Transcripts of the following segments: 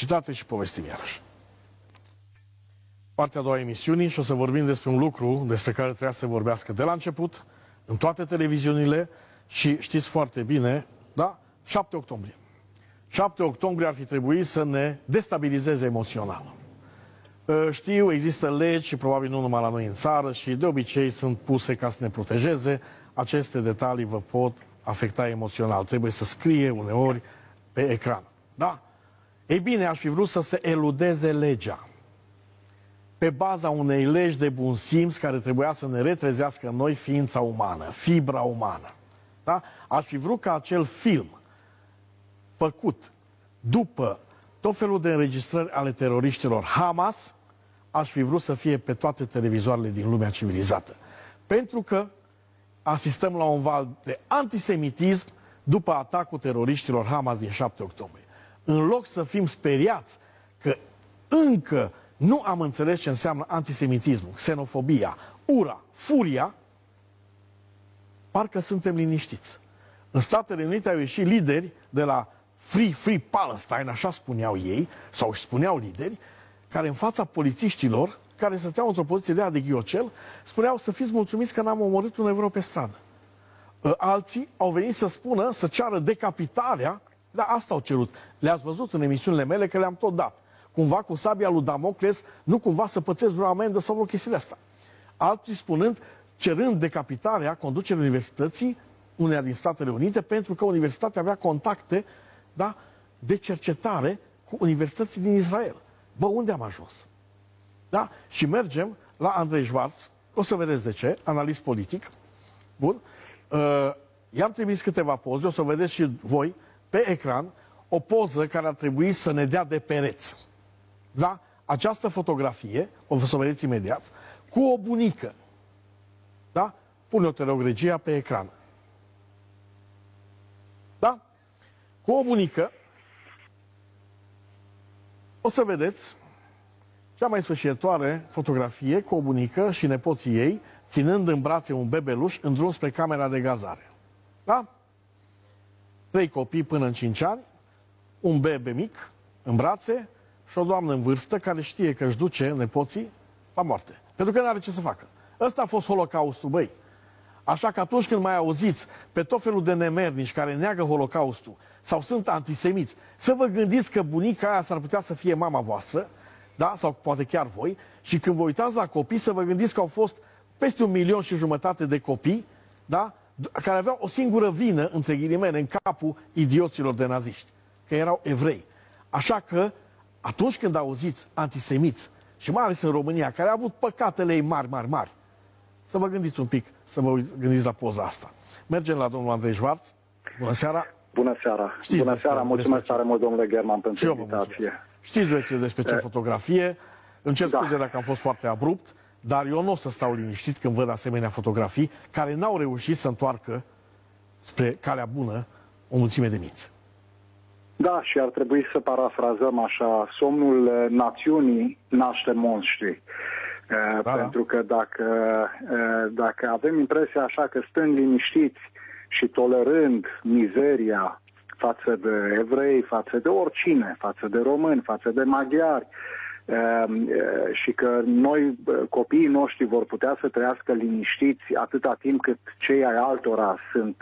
publicitate și povestim iarăși. Partea a doua a emisiunii și o să vorbim despre un lucru despre care trebuia să vorbească de la început, în toate televiziunile și știți foarte bine, da? 7 octombrie. 7 octombrie ar fi trebuit să ne destabilizeze emoțional. Știu, există legi și probabil nu numai la noi în țară și de obicei sunt puse ca să ne protejeze. Aceste detalii vă pot afecta emoțional. Trebuie să scrie uneori pe ecran. Da? Ei bine, aș fi vrut să se eludeze legea. Pe baza unei legi de bun simț care trebuia să ne retrezească în noi ființa umană, fibra umană. Da? Aș fi vrut ca acel film făcut după tot felul de înregistrări ale teroriștilor Hamas, aș fi vrut să fie pe toate televizoarele din lumea civilizată. Pentru că asistăm la un val de antisemitism după atacul teroriștilor Hamas din 7 octombrie. În loc să fim speriați că încă nu am înțeles ce înseamnă antisemitismul, xenofobia, ura, furia, parcă suntem liniștiți. În Statele Unite au ieșit lideri de la Free Palestine, așa spuneau ei, sau își spuneau lideri, care în fața polițiștilor, care stăteau într-o poziție de aia de ghiocel, spuneau să fiți mulțumiți că n-am omorât un evreu pe stradă. Alții au venit să spună, să ceară decapitarea, dar asta au cerut. Le-ați văzut în emisiunile mele că le-am tot dat. Cumva cu sabia lui Damocles, nu cumva să pățesc vreo amendă sau vreo chestie de asta. Alții spunând, cerând decapitarea conducerii universității, uneia din Statele Unite, pentru că universitatea avea contacte, da, de cercetare cu universității din Israel. Bă, unde am ajuns? Da? Și mergem la Andrei Schwarz, o să vedeți de ce, analist politic. Bun. I-am trimis câteva poze, o să vedeți și voi, pe ecran, o poză care ar trebui să ne dea de pereți. Da? Această fotografie, o să o vedeți imediat, cu o bunică. Da? Pune-o, te rog, regia, pe ecran. Da? Cu o bunică, o să vedeți cea mai sfârșietoare fotografie cu o bunică și nepoții ei, ținând în brațe un bebeluș în drum spre camera de gazare. Da? 3 copii până în 5 ani, un bebe mic în brațe și o doamnă în vârstă care știe că își duce nepoții la moarte. Pentru că nu are ce să facă. Ăsta a fost Holocaustul, băi. Așa că atunci când mai auziți pe tot felul de nemernici care neagă Holocaustul sau sunt antisemiți, să vă gândiți că bunica aia s-ar putea să fie mama voastră, da? Sau poate chiar voi, și când vă uitați la copii să vă gândiți că au fost peste 1,5 milion de copii, da? Care aveau o singură vină, între ghilimele, în capul idioților de naziști, că erau evrei. Așa că atunci când auziți antisemiți, și mai ales în România, care au avut păcatele ei mari, să vă gândiți un pic, să vă gândiți la poza asta. Mergem la domnul Andrei Schwarz. Bună seara! Bună seara! Bună seara! Mulțumesc tare mult, domnule German, pentru invitație. Știți despre ce fotografie. Îmi cer scuze dacă am fost foarte abrupt, dar eu nu o să stau liniștit când văd asemenea fotografii care n-au reușit să întoarcă spre calea bună o mulțime de minți. Da, și ar trebui să parafrazăm așa, somnul națiunii naște monștri. Pentru că dacă avem impresia așa că stând liniștiți și tolerând mizeria față de evrei, față de oricine, față de români, față de maghiari, și că noi, copiii noștri, vor putea să trăiască liniștiți atâta timp cât cei ai altora sunt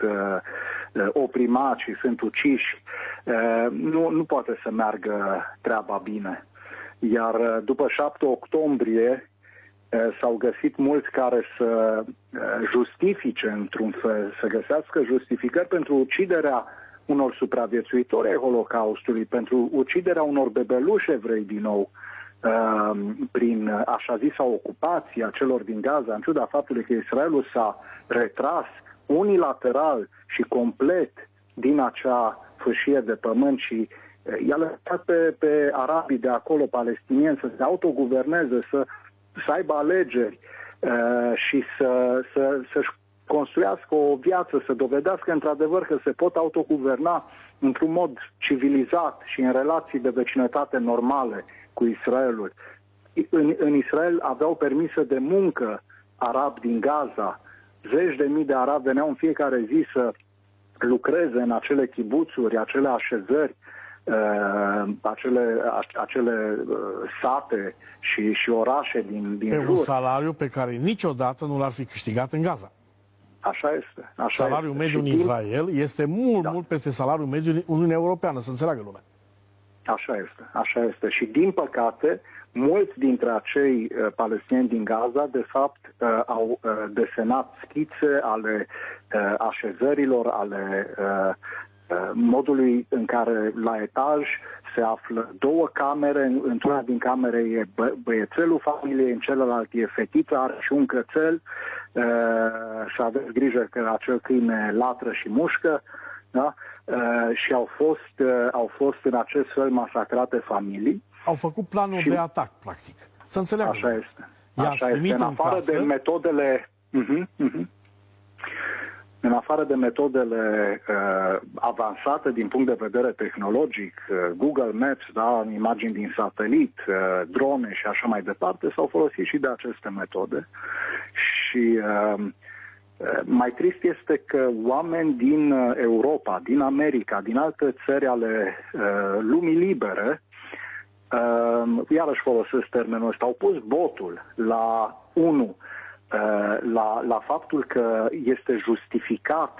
oprimați și sunt uciși, nu poate să meargă treaba bine. Iar după 7 octombrie s-au găsit mulți care să justifice într-un fel, să găsească justificări pentru uciderea unor supraviețuitori ai Holocaustului, pentru uciderea unor bebeluși evrei din nou, prin așa zisa ocupație a celor din Gaza, în ciuda faptului că Israelul s-a retras unilateral și complet din acea fâșie de pământ și i-a lăsat pe arabii de acolo, palestinieni, să se autoguverneze, să aibă alegeri și să-și construiască o viață, să dovedească într-adevăr că se pot autoguverna într-un mod civilizat și în relații de vecinătate normale cu Israelul. În Israel aveau permise de muncă arabi din Gaza. Zeci de mii de arabi veneau în fiecare zi să lucreze în acele chibuțuri, acele așezări acele sate și orașe din jur. Pe un salariu pe care niciodată nu l-ar fi câștigat în Gaza. Așa este. Salariul mediu în Israel este mult peste salariul mediu în Uniunea Europeană, să înțeleagă lumea. Așa este. Și din păcate, mulți dintre acei palestinieni din Gaza, de fapt, au desenat schițe ale așezărilor, ale modului în care la etaj se află două camere, într-una din camere e băiețelul familiei, în celălalt e fetița, are și un cățel, și aveți grijă că acel câine latră și mușcă, da? Și au fost în acest fel masacrate familii. Au făcut planul de atac, practic. Să înțeleagă. Așa este. În afară de metodele... În afară de metodele avansate din punct de vedere tehnologic, Google Maps, da, imagini din satelit, drone și așa mai departe, s-au folosit și de aceste metode. Și mai trist este că oameni din Europa, din America, din alte țări ale lumii libere, iarăși folosesc termenul ăsta, au pus botul la la faptul că este justificat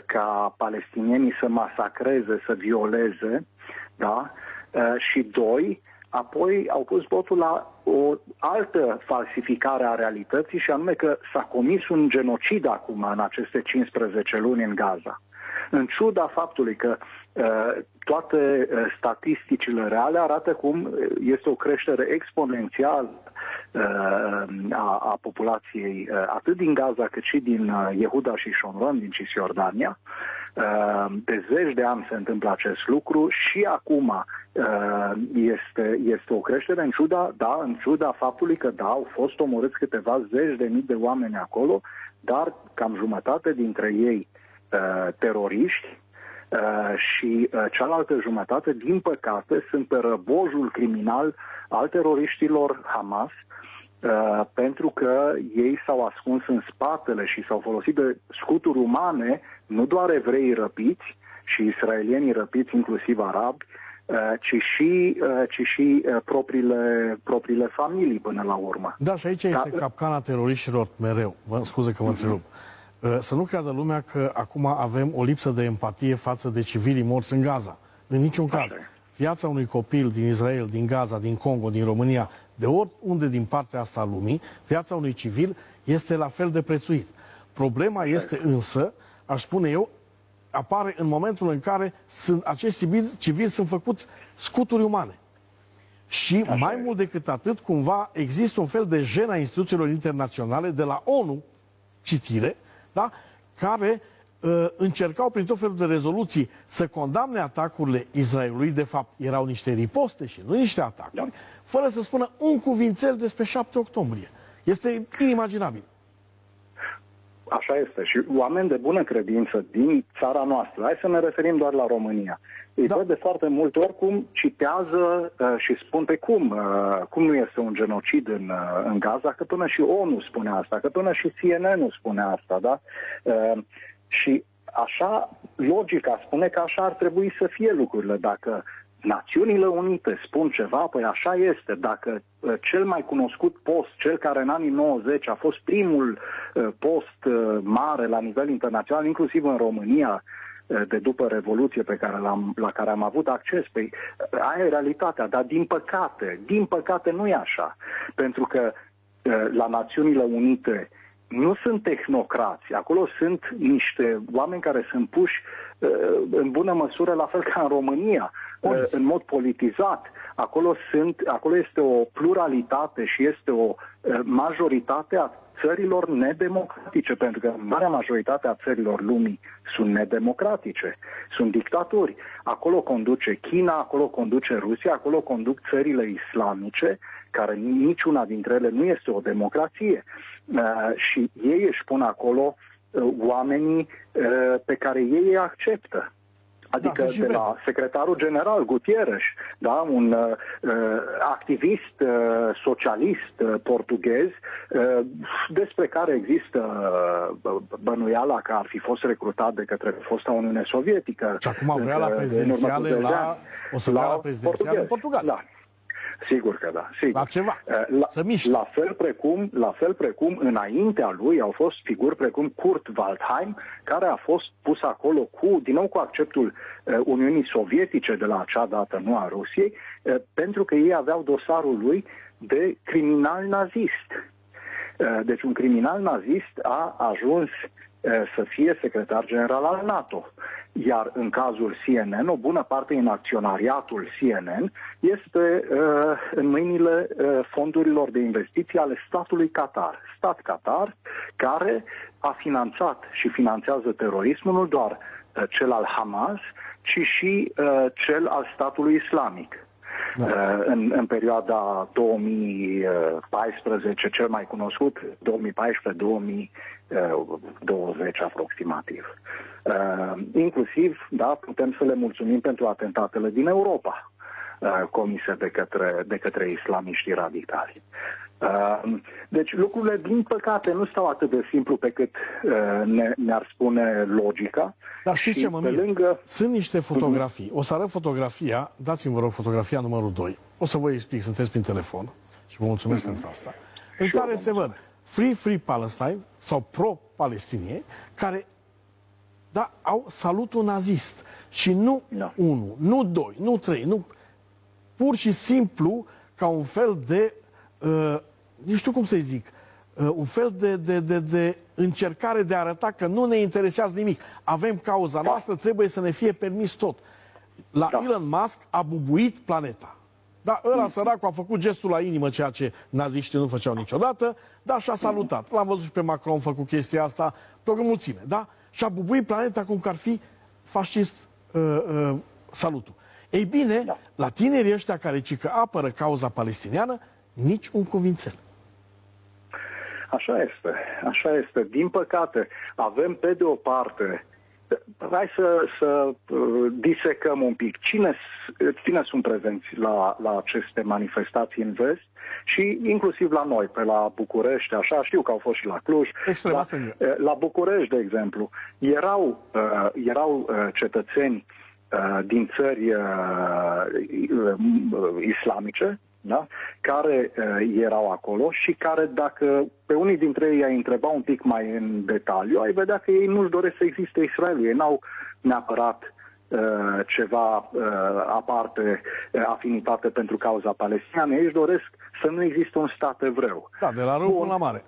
ca palestinienii să masacreze, să violeze, da? Și doi, apoi au pus botul la o altă falsificare a realității, și anume că s-a comis un genocid acum în aceste 15 luni în Gaza. În ciuda faptului că toate statisticile reale arată cum este o creștere exponențială a populației atât din Gaza cât și din Yehuda și Shomron, din Cisjordania. De zeci de ani se întâmplă acest lucru și acum este o creștere în ciuda faptului că au fost omorâți câteva zeci de mii de oameni acolo, dar cam jumătate dintre ei teroriști, și cealaltă jumătate, din păcate, sunt pe răbojul criminal al teroriștilor Hamas, pentru că ei s-au ascuns în spatele și s-au folosit de scuturi umane, nu doar evrei răpiți și israelienii răpiți, inclusiv arabi, ci și propriile familii până la urmă. Da, și aici este capcana teroriștilor mereu. Scuze că mă întrerup. Să nu creadă lumea că acum avem o lipsă de empatie față de civilii morți în Gaza. În niciun caz. Viața unui copil din Israel, din Gaza, din Congo, din România, de oriunde din partea asta a lumii, viața unui civil este la fel de prețuit. Problema este însă, aș spune eu, apare în momentul în care acești civili sunt făcuți scuturi umane. Și mai mult decât atât, cumva există un fel de jenă a instituțiilor internaționale de la ONU, citire, da? Care încercau prin tot felul de rezoluții să condamne atacurile Israelului. De fapt, erau niște riposte și nu niște atacuri, fără să spună un cuvințel despre 7 octombrie. Este inimaginabil. Așa este. Și oameni de bună credință din țara noastră, hai să ne referim doar la România, îi văd de foarte multe ori cum citează și spun pe cum nu este un genocid în Gaza, că până și ONU spune asta, că până și CNN spune asta, da? Și așa, logica spune că așa ar trebui să fie lucrurile. Dacă Națiunile Unite spun ceva, păi așa este. Dacă cel mai cunoscut post, cel care în anii 90 a fost primul post mare la nivel internațional, inclusiv în România, de după Revoluție la care am avut acces, păi aia e realitatea, dar din păcate nu e așa. Pentru că la Națiunile Unite nu sunt tehnocrați, acolo sunt niște oameni care sunt puși în bună măsură, la fel ca în România, în mod politizat. Acolo este o pluralitate și este o majoritate a țărilor nedemocratice, pentru că marea majoritate a țărilor lumii sunt nedemocratice, sunt dictaturi. Acolo conduce China, acolo conduce Rusia, acolo conduc țările islamice, care niciuna dintre ele nu este o democrație. Și ei își pun acolo oamenii pe care ei îi acceptă. Adică de la secretarul general Gutierrez, da, un activist socialist portughez, despre care există bănuiala că ar fi fost recrutat de către fosta Uniune Sovietică. Și acum vrea la prezidențiale o să vrea la prezidențiale în Portugalia. Da. Sigur că da, sigur. La ceva, să miște. La fel precum înaintea lui au fost figuri precum Kurt Waldheim, care a fost pus acolo din nou cu acceptul Uniunii Sovietice de la acea dată, nu a Rusiei, pentru că ei aveau dosarul lui de criminal nazist. Deci un criminal nazist a ajuns să fie secretar general al NATO. Iar în cazul CNN, o bună parte din acționariatul CNN este în mâinile fondurilor de investiții ale statului Qatar. Stat Qatar, care a finanțat și finanțează terorismul, nu doar cel al Hamas, ci și cel al statului islamic. Da. În perioada 2014, cel mai cunoscut, 2014-2020 aproximativ. Inclusiv, da, putem să le mulțumim pentru atentatele din Europa comise de către islamiștii radicali. Deci lucrurile, din păcate, nu stau atât de simplu pe cât ne-ar spune logica. Dar știți ce mă mir? Sunt niște fotografii. O să arăt fotografia, dați-mi vă rog fotografia numărul 2. O să vă explic, sunteți prin telefon și vă mulțumesc pentru asta. În care se văd Free Palestine sau pro-palestinieni care au salutul nazist. Și nu 1, nu 2, nu 3, nu... Pur și simplu ca un fel de... nu știu cum să-i zic, un fel de încercare de a arăta că nu ne interesează nimic. Avem cauza noastră, trebuie să ne fie permis tot. La Elon Musk a bubuit planeta. Da, ăla săracul a făcut gestul la inimă, ceea ce naziștii nu făceau niciodată, dar și-a salutat. L-am văzut și pe Macron făcut chestia asta, pe o mulțime, da? Și-a bubuit planeta cum că ar fi fascist salutul. Ei bine, la tinerii ăștia care cică apără cauza palestiniană, nici un cuvințel. Așa este. Din păcate, avem pe de o parte, hai să disecăm un pic, cine sunt prezenți la aceste manifestații în vest și inclusiv la noi, pe la București, așa, știu că au fost și la Cluj. La București, de exemplu, erau cetățeni din țări islamice, da? Care erau acolo și care, dacă pe unii dintre ei ai întreba un pic mai în detaliu, ai vedea că ei nu-și doresc să existe Israelul. Ei n-au neapărat ceva aparte, afinitate pentru cauza palestiniană. Ei își doresc să nu existe un stat evreu. Da, de la rău până la mare.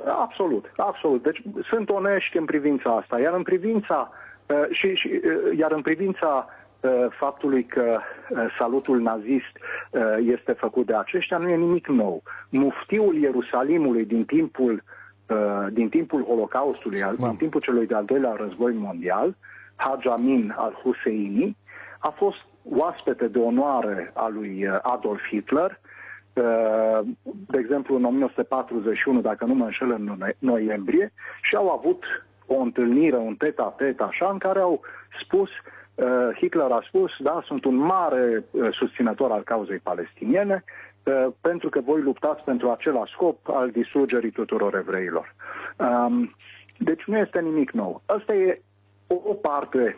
Absolut, absolut. Deci sunt onești în privința asta. Iar în privința faptului că salutul nazist este făcut de aceștia nu e nimic nou. Muftiul Ierusalimului din timpul Holocaustului, din timpul celui de-al doilea război mondial, Haj Amin al-Husseini, a fost oaspete de onoare a lui Adolf Hitler, de exemplu în 1941, dacă nu mă înșel, în noiembrie, și au avut o întâlnire, un tet-a-tet, așa, în care au spus, Hitler a spus, da, sunt un mare susținător al cauzei palestiniene, pentru că voi luptați pentru același scop al distrugerii tuturor evreilor. Deci nu este nimic nou. Asta e o parte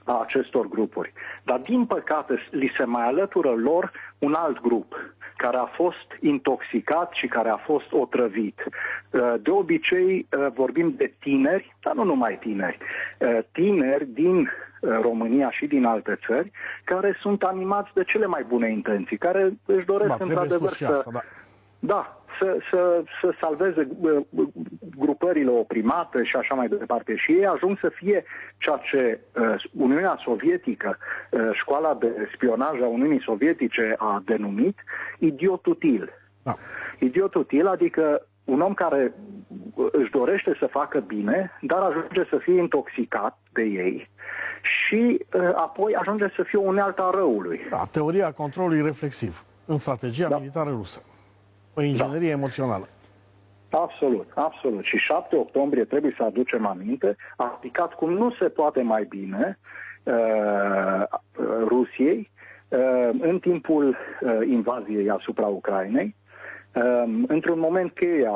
a acestor grupuri. Dar, din păcate, li se mai alătură lor un alt grup care a fost intoxicat și care a fost otrăvit. De obicei vorbim de tineri, dar nu numai tineri. Tineri din România și din alte țări care sunt animați de cele mai bune intenții, care își doresc într-adevăr să salveze grupările oprimate și așa mai departe. Și ei ajung să fie ceea ce Uniunea Sovietică, școala de spionaj a Uniunii Sovietice a denumit idiot util. Da. Idiot util, adică un om care își dorește să facă bine, dar ajunge să fie intoxicat de ei și apoi ajunge să fie o unealtă a răului. Da, teoria controlului reflexiv în strategia militară rusă. O inginerie emoțională. Absolut, absolut. Și 7 octombrie, trebuie să aducem aminte, a aplicat cum nu se poate mai bine Rusiei în timpul invaziei asupra Ucrainei, într-un moment cheie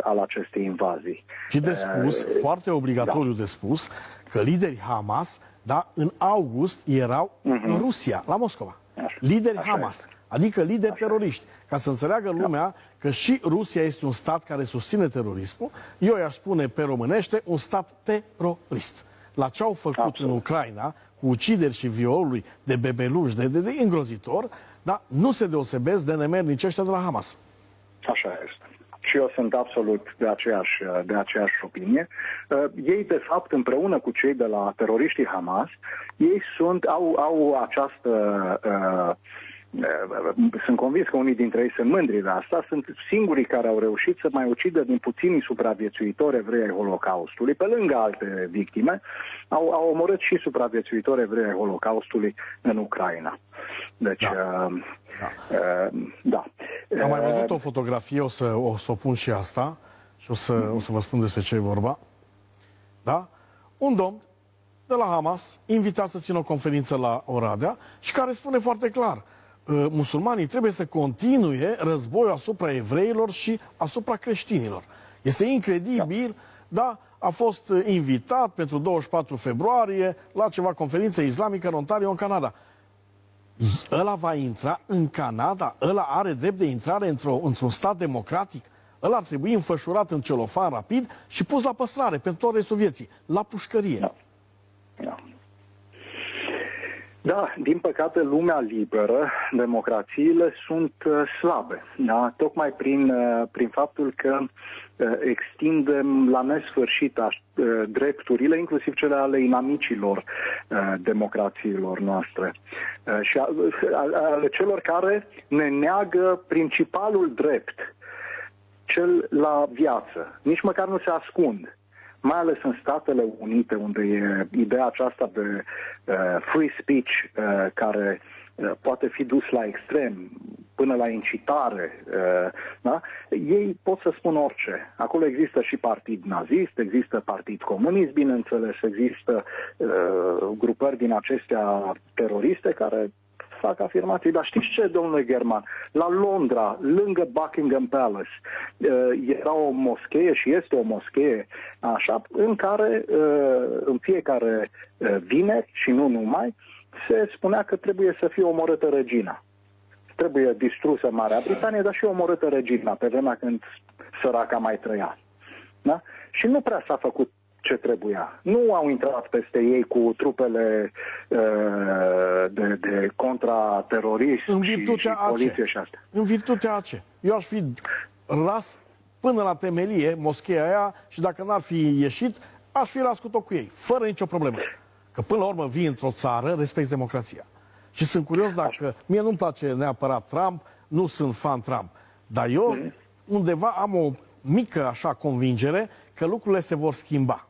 al acestei invazii. Și de spus, foarte obligatoriu de spus, că liderii Hamas, da, în august erau în Rusia, la Moscova. Lideri Hamas, adică lideri teroriști. Ca să înțeleagă lumea că și Rusia este un stat care susține terorismul, eu i-aș spune pe românește un stat terorist. La ce au făcut în Ucraina, cu ucideri și violuri de bebeluși, de îngrozitor, dar nu se deosebesc de nemernici ăștia de la Hamas. Așa este. Și eu sunt absolut de aceeași opinie. Ei, de fapt, împreună cu cei de la teroriștii Hamas, ei au această... sunt convins că unii dintre ei sunt mândri de asta, sunt singurii care au reușit să mai ucidă din puținii supraviețuitori evrei ai Holocaustului, pe lângă alte victime, au omorât și supraviețuitori evrei ai Holocaustului în Ucraina. Deci, da. Am mai văzut o fotografie, o să o pun și asta și o să vă spun despre ce e vorba. Da? Un domn de la Hamas, invitat să țină o conferință la Oradea și care spune foarte clar: musulmanii trebuie să continue războiul asupra evreilor și asupra creștinilor. Este incredibil, da? A fost invitat pentru 24 februarie la ceva conferință islamică în Ontario, în Canada. Ăla va intra în Canada? Ăla are drept de intrare într-un stat democratic? Ăla ar trebui înfășurat în celofan rapid și pus la păstrare pentru tot restul vieții, la pușcărie. Da, din păcate, lumea liberă, democrațiile sunt slabe. Da? Tocmai prin faptul că extindem la nesfârșit drepturile, inclusiv cele ale inamicilor democrațiilor noastre. Și ale celor care ne neagă principalul drept, cel la viață. Nici măcar nu se ascund. Mai ales în Statele Unite, unde e ideea aceasta de free speech care poate fi dus la extrem, până la incitare, da? Ei pot să spun orice. Acolo există și partid nazist, există partid comunist, bineînțeles, există grupări din acestea teroriste care fac afirmații. Dar știți ce, domnule German? La Londra, lângă Buckingham Palace, era o moschee și este o moschee, așa, în care în fiecare vineri și nu numai, se spunea că trebuie să fie omorâtă regina. Trebuie distrusă Marea Britanie, dar și omorâtă regina, pe vremea când săraca mai trăia. Da? Și nu prea s-a făcut ce trebuia. Nu au intrat peste ei cu trupele de contraterorism și poliție și astea. În virtutea aceea. Eu aș fi ras până la temelie moscheea aia și dacă n-ar fi ieșit, aș fi rascut-o cu ei, fără nicio problemă. Că până la urmă vii într-o țară, respecti democrația. Și sunt curios dacă... Mie nu-mi place neapărat Trump, nu sunt fan Trump. Dar eu undeva am o mică așa convingere că lucrurile se vor schimba.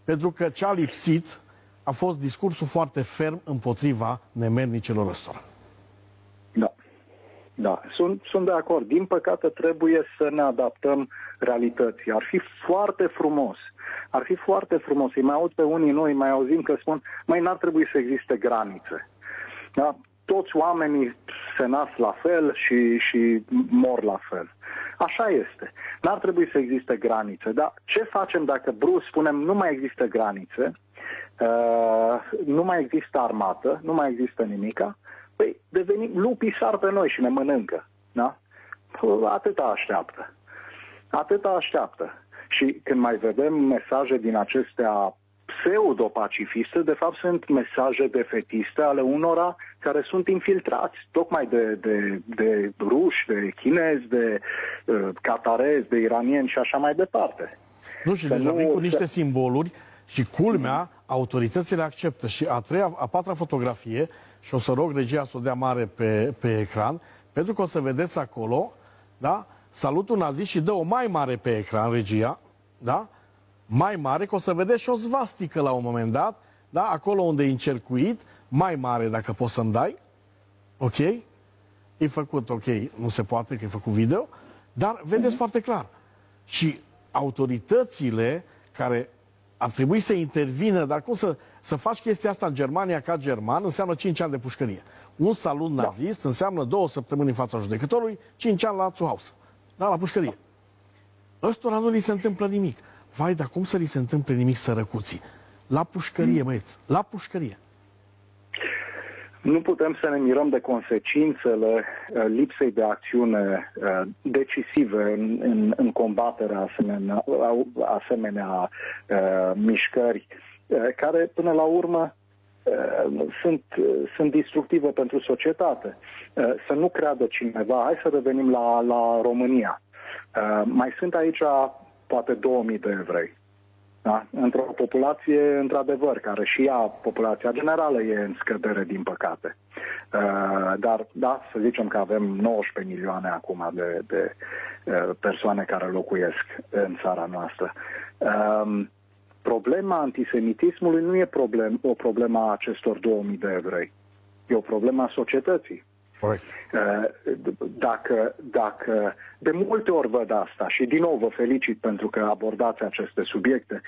Pentru că ce a lipsit a fost discursul foarte ferm împotriva nemernicilor ăstora. Da, sunt de acord. Din păcate trebuie să ne adaptăm realității. Ar fi foarte frumos. Ar fi foarte frumos. Îi mai aud pe unii noi, mai auzim că spun, măi, n-ar trebui să existe granițe. Da? Toți oamenii se nasc la fel și mor la fel. Așa este. N-ar trebui să existe granițe. Dar ce facem dacă brusc spunem nu mai există granițe, nu mai există armată, nu mai există nimica? Păi devenim, lupii sar pe noi și ne mănâncă. Da? Atâta așteaptă. Atâta așteaptă. Și când mai vedem mesaje din acestea pseudo-pacifiste, de fapt sunt mesaje defetiste ale unora care sunt infiltrați tocmai de ruși, de chinezi, de catarezi, de iranieni și așa mai departe. Nu, și deja vin cu niște simboluri și culmea, autoritățile acceptă. Și a patra fotografie, și o să rog regia să o dea mare pe ecran, pentru că o să vedeți acolo, da? Salutul nazist și dă o mai mare pe ecran, regia, da? Mai mare, că o să vedeți și o svastică la un moment dat, da? Acolo unde e încercuit, mai mare dacă poți să-mi dai, ok? E făcut, ok, nu se poate că e făcut video, dar vedeți foarte clar. Și autoritățile care ar trebui să intervină, dar cum să faci chestia asta în Germania ca german, înseamnă 5 ani de pușcărie. Un salut nazist înseamnă 2 săptămâni în fața judecătorului, 5 ani la Zuhaus. Da, la pușcărie. Ăstora nu li se întâmplă nimic. Vai, dar cum să li se întâmple nimic sărăcuții? La pușcărie, băieți, la pușcărie. Nu putem să ne mirăm de consecințele lipsei de acțiune decisive în combaterea asemenea mișcări, care până la urmă sunt destructive pentru societate. Să nu creadă cineva, hai să revenim la România. Mai sunt aici poate 2000 de evrei. Da? Într-o populație, într-adevăr, care și ea, populația generală, e în scădere, din păcate. Dar, da, să zicem că avem 19 milioane acum de persoane care locuiesc în țara noastră. Problema antisemitismului nu e o problemă a acestor 2000 de evrei. E o problemă a societății. Dacă de multe ori văd asta și din nou vă felicit pentru că abordați aceste subiecte,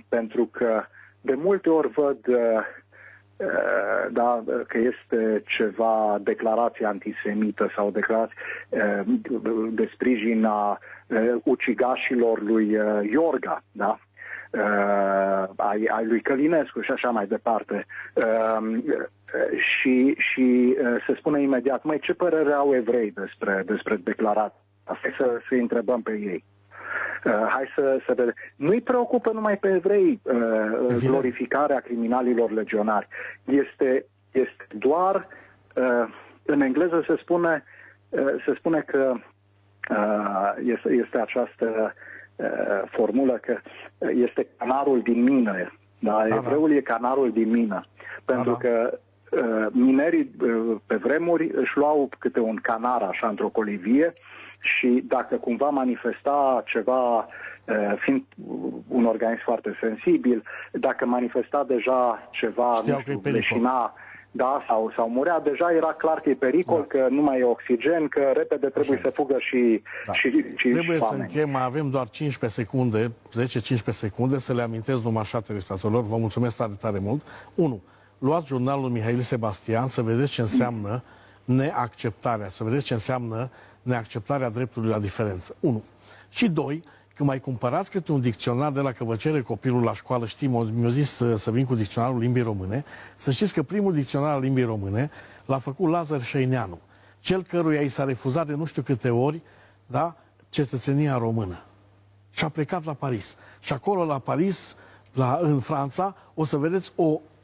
pentru că de multe ori văd că este ceva declarație antisemită sau declarație de sprijin a ucigașilor lui Iorga, da? Ai lui Călinescu și așa mai departe. Și se spune imediat, măi, ce părere au evrei despre declarație? Hai să-i întrebăm pe ei. Hai să vedem. Nu-i preocupă numai pe evrei glorificarea criminalilor legionari. Este doar, în engleză se spune că este această formulă că este canarul din mină. Da? Evreul e canarul din mină. Pentru că minerii pe vremuri își luau câte un canar așa într-o colivie și dacă cumva manifesta ceva, fiind un organism foarte sensibil, dacă manifesta deja ceva, nu știu, leșina, da, sau murea, deja era clar că e pericol, că nu mai e oxigen, că repede trebuie să fugă și trebuie să oameni. încheiem, mai avem doar 15 secunde, 10-15 secunde, să le amintesc numai 7 telespectatorilor. Vă mulțumesc tare, tare mult. 1. Luați jurnalul Mihail Sebastian să vedeți ce înseamnă neacceptarea, să vedeți ce înseamnă neacceptarea dreptului la diferență. 1. Și 2. Când mai cumpărați câte un dicționar de la că vă cere copilul la școală, știi, mi-a zis să vin cu dicționarul limbii române, să știți că primul dicționar al limbii române l-a făcut Lazar Șeineanu, cel căruia i s-a refuzat de nu știu câte ori, da, cetățenia română. Și a plecat la Paris. Și acolo la Paris, în Franța, o să vedeți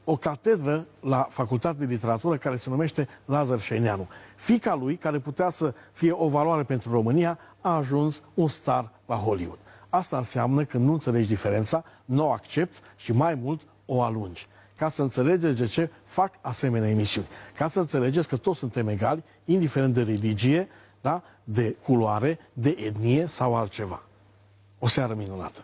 o catedră la Facultatea de Literatură care se numește Lazar Șeineanu. Fiica lui, care putea să fie o valoare pentru România, a ajuns un star la Hollywood. Asta înseamnă că nu înțelegi diferența, nu o accepti și mai mult o alungi. Ca să înțelegeți de ce fac asemenea emisiuni. Ca să înțelegeți că toți suntem egali, indiferent de religie, da? De culoare, de etnie sau altceva. O seară minunată!